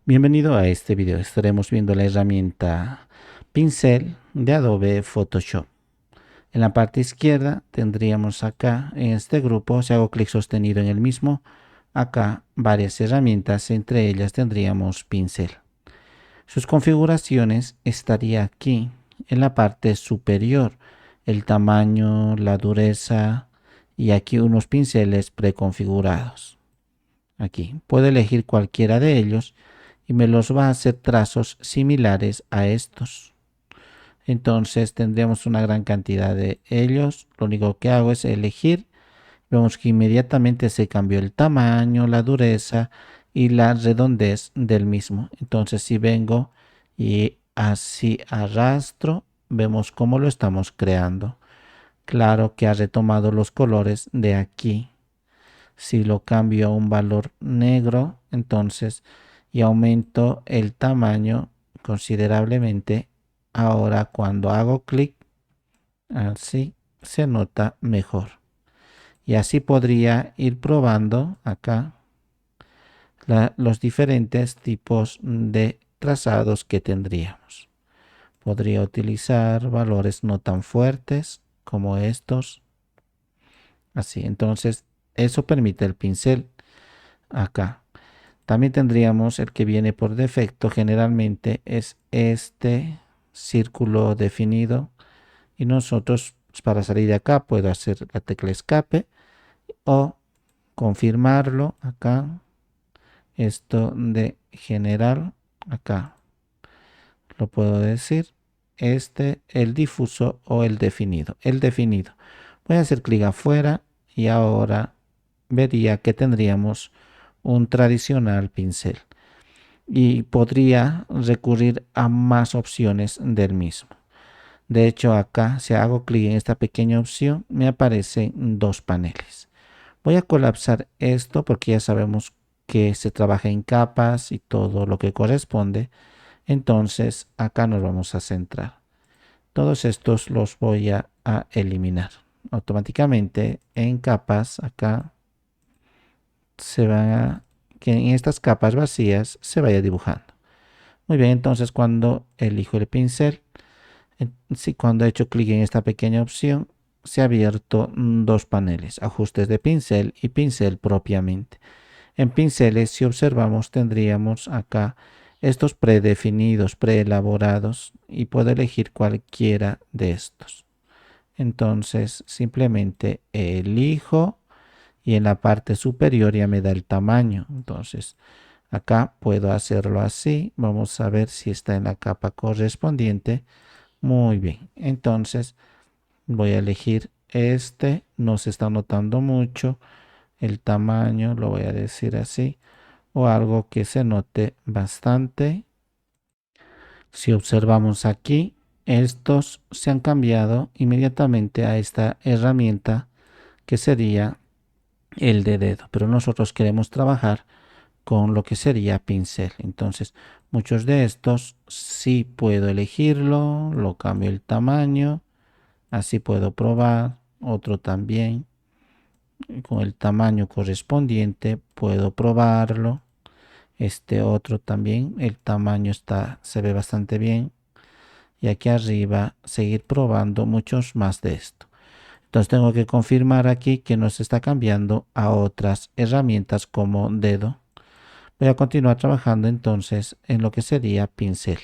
Bienvenido a este video. Estaremos viendo la herramienta pincel de Adobe Photoshop. En la parte izquierda tendríamos acá en este grupo, si hago clic sostenido en el mismo, acá varias herramientas, entre ellas tendríamos pincel. Sus configuraciones estaría aquí en la parte superior, el tamaño, la dureza y aquí unos pinceles preconfigurados. Aquí puedo elegir cualquiera de ellos y me los va a hacer trazos similares a estos. Entonces tendremos una gran cantidad de ellos. Lo único que hago es elegir. Vemos que inmediatamente se cambió el tamaño, la dureza y la redondez del mismo. Entonces si vengo y así arrastro, vemos cómo lo estamos creando. Claro que ha retomado los colores de aquí. Si lo cambio a un valor negro, entonces y aumento el tamaño considerablemente. Ahora cuando hago clic, así se nota mejor. Y así podría ir probando acá los diferentes tipos de trazados que tendríamos. Podría utilizar valores no tan fuertes como estos. Así, entonces eso permite el pincel acá. También tendríamos el que viene por defecto, generalmente es este círculo definido y nosotros para salir de acá puedo hacer la tecla escape o confirmarlo acá, esto de general acá lo puedo decir, el difuso o el definido. Voy a hacer clic afuera y ahora vería que tendríamos un tradicional pincel y podría recurrir a más opciones del mismo. De hecho, acá si hago clic en esta pequeña opción me aparecen dos paneles. Voy a colapsar esto porque ya sabemos que se trabaja en capas y todo lo que corresponde. Entonces acá nos vamos a centrar. Todos estos los voy a eliminar. Automáticamente en capas acá se van a que en estas capas vacías se vaya dibujando. Muy bien, entonces cuando elijo el pincel, cuando he hecho clic en esta pequeña opción, se ha abierto dos paneles, ajustes de pincel y pincel propiamente. En pinceles, si observamos, tendríamos acá estos predefinidos, preelaborados y puedo elegir cualquiera de estos. Entonces simplemente elijo y en la parte superior ya me da el tamaño. Entonces acá puedo hacerlo así. Vamos a ver si está en la capa correspondiente. Muy bien. Entonces voy a elegir este. No se está notando mucho. El tamaño lo voy a decir así. O algo que se note bastante. Si observamos aquí, estos se han cambiado inmediatamente a esta herramienta que sería el de dedo. Pero nosotros queremos trabajar con lo que sería pincel. Entonces, muchos de estos sí puedo elegirlo, lo cambio el tamaño, así puedo probar, otro también, con el tamaño correspondiente puedo probarlo. Este otro también, el tamaño se ve bastante bien. Y aquí arriba, seguir probando muchos más de esto. Entonces tengo que confirmar aquí que no se está cambiando a otras herramientas como dedo. Voy a continuar trabajando entonces en lo que sería pincel.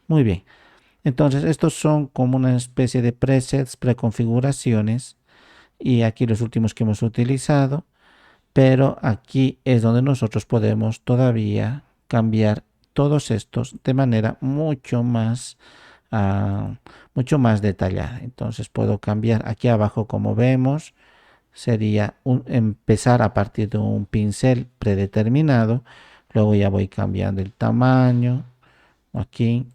Muy bien. Entonces estos son como una especie de presets, preconfiguraciones. Y aquí los últimos que hemos utilizado. Pero aquí es donde nosotros podemos todavía cambiar todos estos de manera mucho más detallada. Entonces puedo cambiar aquí abajo, como vemos, sería empezar a partir de un pincel predeterminado. Luego ya voy cambiando el tamaño, aquí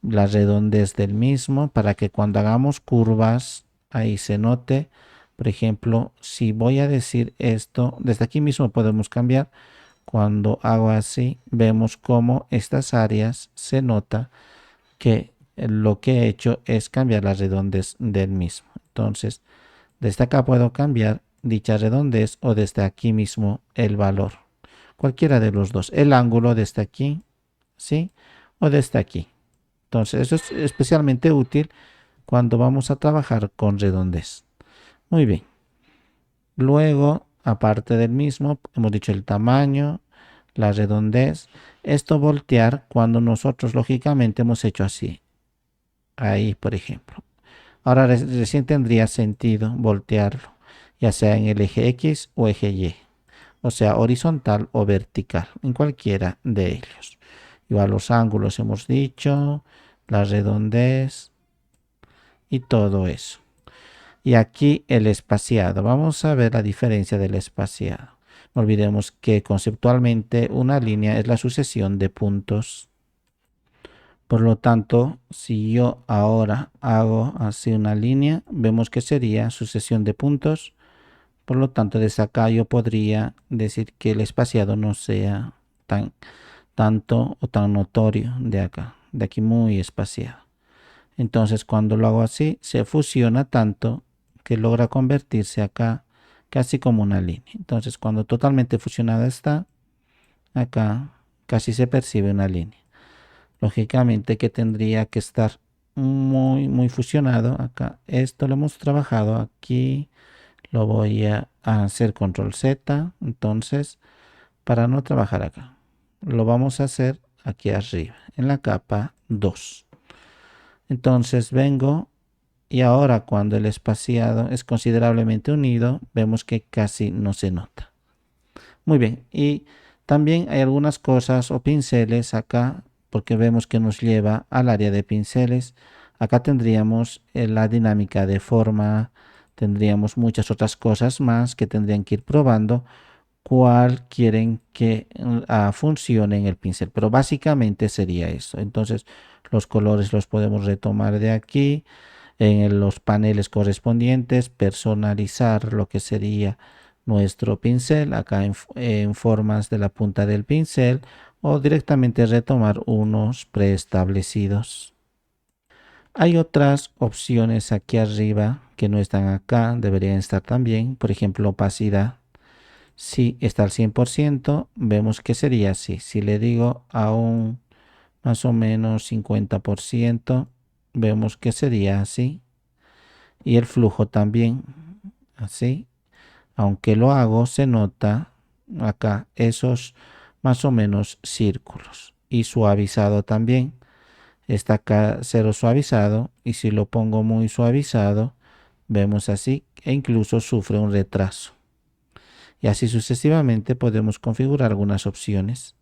la redondez del mismo para que cuando hagamos curvas ahí se note. Por ejemplo, si voy a decir esto, desde aquí mismo podemos cambiar. Cuando hago así, vemos cómo estas áreas se nota que lo que he hecho es cambiar la redondez del mismo. Entonces, desde acá puedo cambiar dicha redondez o desde aquí mismo el valor. Cualquiera de los dos. El ángulo desde aquí ¿sí? O desde aquí. Entonces, eso es especialmente útil cuando vamos a trabajar con redondez. Muy bien. Luego, aparte del mismo, hemos dicho el tamaño, la redondez. Esto voltear cuando nosotros lógicamente hemos hecho así. Ahí, por ejemplo. Ahora recién tendría sentido voltearlo, ya sea en el eje X o eje Y, o sea, horizontal o vertical, en cualquiera de ellos. Igual los ángulos hemos dicho, la redondez y todo eso. Y aquí el espaciado. Vamos a ver la diferencia del espaciado. No olvidemos que conceptualmente una línea es la sucesión de puntos. Por lo tanto, si yo ahora hago así una línea, vemos que sería sucesión de puntos. Por lo tanto, desde acá yo podría decir que el espaciado no sea tanto o tan notorio de acá. De aquí muy espaciado. Entonces, cuando lo hago así, se fusiona tanto que logra convertirse acá casi como una línea. Entonces, cuando totalmente fusionada está, acá casi se percibe una línea. Lógicamente que tendría que estar muy fusionado acá. Esto lo hemos trabajado aquí. Lo voy a hacer control Z. Entonces, para no trabajar acá, lo vamos a hacer aquí arriba, en la capa 2. Entonces vengo y ahora cuando el espaciado es considerablemente unido, vemos que casi no se nota. Muy bien, y también hay algunas cosas o pinceles acá, porque vemos que nos lleva al área de pinceles. Acá tendríamos la dinámica de forma, tendríamos muchas otras cosas más que tendrían que ir probando cuál quieren que funcione en el pincel, pero básicamente sería eso. Entonces los colores los podemos retomar de aquí en los paneles correspondientes, personalizar lo que sería nuestro pincel acá en formas de la punta del pincel o directamente retomar unos preestablecidos. Hay otras opciones aquí arriba que no están acá, deberían estar también, por ejemplo opacidad. Si está al 100%, vemos que sería así. Si le digo a un más o menos 50%, vemos que sería así. Y el flujo también, así. Aunque lo hago, se nota acá esos más o menos círculos. Y suavizado también. Está acá cero suavizado. Y si lo pongo muy suavizado, vemos así. E incluso sufre un retraso. Y así sucesivamente podemos configurar algunas opciones.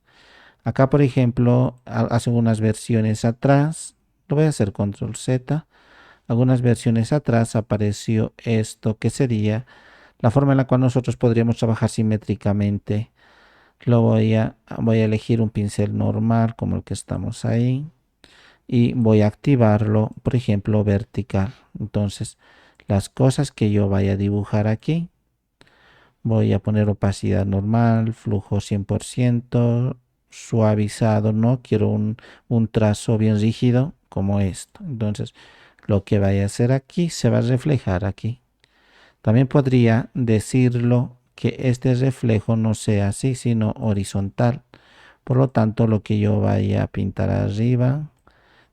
Acá, por ejemplo, hace unas versiones atrás. Lo voy a hacer control Z. Algunas versiones atrás apareció esto que sería la forma en la cual nosotros podríamos trabajar simétricamente. Voy a elegir un pincel normal como el que estamos ahí y voy a activarlo, por ejemplo, vertical. Entonces, las cosas que yo vaya a dibujar aquí, voy a poner opacidad normal, flujo 100%, suavizado, no quiero un trazo bien rígido como esto. Entonces, lo que vaya a hacer aquí se va a reflejar aquí. También podría decirlo que este reflejo no sea así, sino horizontal. Por lo tanto, lo que yo vaya a pintar arriba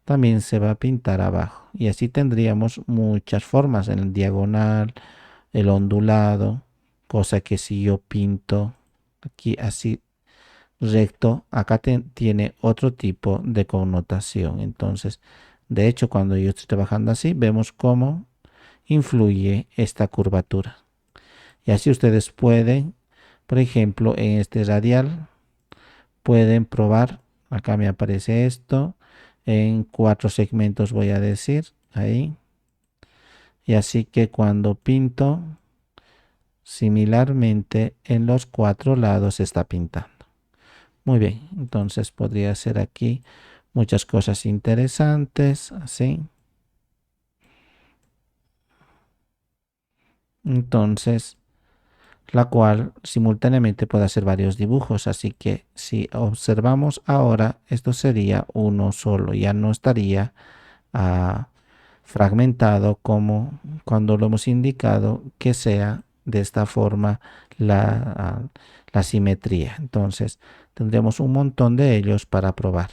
también se va a pintar abajo. Y así tendríamos muchas formas, en el diagonal, el ondulado, cosa que si yo pinto aquí así recto, acá tiene otro tipo de connotación. Entonces, de hecho, cuando yo estoy trabajando así, vemos cómo influye esta curvatura. Y así ustedes pueden, por ejemplo, en este radial, pueden probar, acá me aparece esto, en 4 segmentos voy a decir, ahí. Y así que cuando pinto, similarmente en los 4 lados se está pintando. Muy bien, entonces podría ser aquí muchas cosas interesantes, así. Entonces, la cual simultáneamente puede hacer varios dibujos. Así que si observamos ahora, esto sería uno solo, ya no estaría ah, fragmentado como cuando lo hemos indicado que sea de esta forma la simetría. Entonces tendremos un montón de ellos para probar.